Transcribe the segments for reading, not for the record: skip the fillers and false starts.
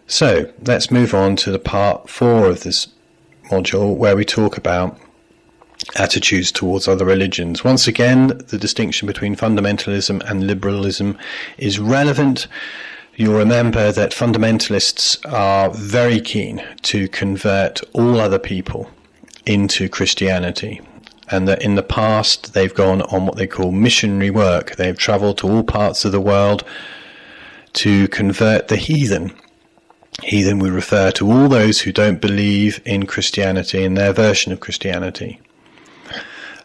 So let's move on to the part 4 of this module, where we talk about attitudes towards other religions. Once again, the distinction between fundamentalism and liberalism is relevant. You'll remember that fundamentalists are very keen to convert all other people into Christianity, and that in the past they've gone on what they call missionary work. They've travelled to all parts of the world to convert the heathen. Heathen we refer to all those who don't believe in Christianity, in their version of Christianity.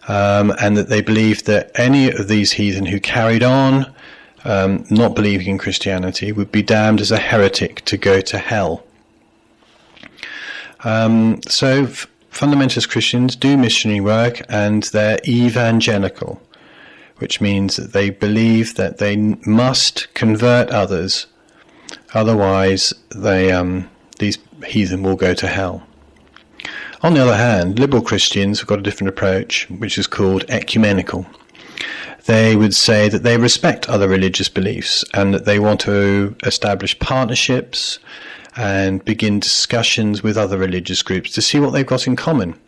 And that they believed that any of these heathen who carried on not believing in Christianity would be damned as a heretic to go to hell. So fundamentalist Christians do missionary work, and they're evangelical, which means that they believe that they must convert others, otherwise these heathen will go to hell. On the other hand, liberal Christians have got a different approach, which is called ecumenical. They would say that they respect other religious beliefs and that they want to establish partnerships and begin discussions with other religious groups to see what they've got in common.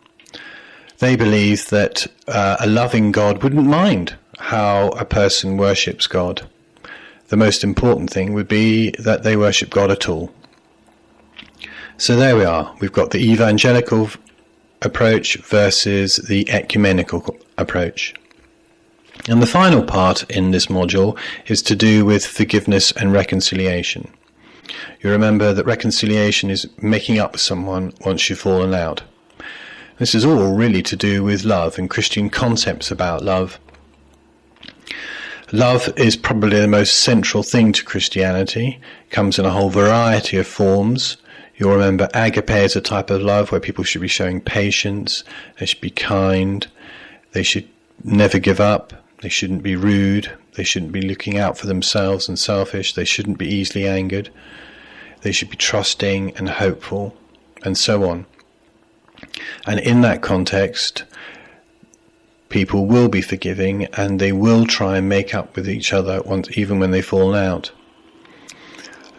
They believe that a loving God wouldn't mind how a person worships God. The most important thing would be that they worship God at all. So there we are. We've got the evangelical approach versus the ecumenical approach. And the final part in this module is to do with forgiveness and reconciliation. You remember that reconciliation is making up with someone once you've fallen out. This is all really to do with love and Christian concepts about love. Love is probably the most central thing to Christianity. It comes in a whole variety of forms. You'll remember agape is a type of love where people should be showing patience, they should be kind, they should never give up, they shouldn't be rude, they shouldn't be looking out for themselves and selfish, they shouldn't be easily angered, they should be trusting and hopeful, and so on. And in that context, people will be forgiving and they will try and make up with each other even when they've fallen out.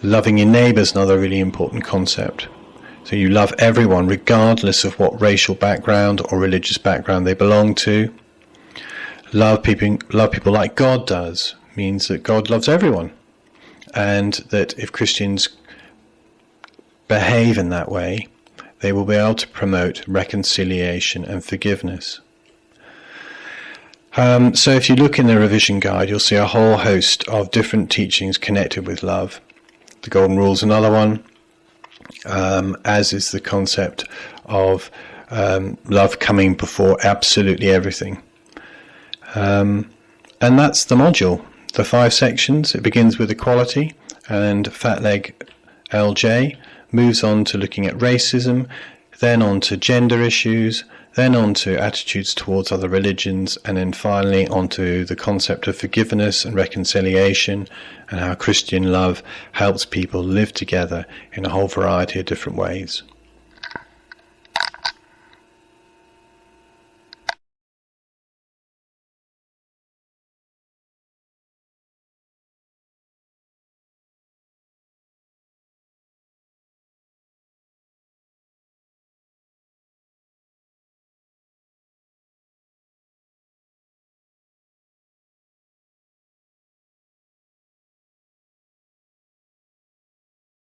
Loving your neighbour is another really important concept. So you love everyone regardless of what racial background or religious background they belong to. Love people like God does means that God loves everyone, and that if Christians behave in that way, they will be able to promote reconciliation and forgiveness. So if you look in the revision guide, you'll see a whole host of different teachings connected with love. The Golden Rule is another one, as is the concept of love coming before absolutely everything. And that's the module. The 5 sections. It begins with equality, and Fat Leg LJ moves on to looking at racism, then on to gender issues, then on to attitudes towards other religions, and then finally on to the concept of forgiveness and reconciliation, and how Christian love helps people live together in a whole variety of different ways.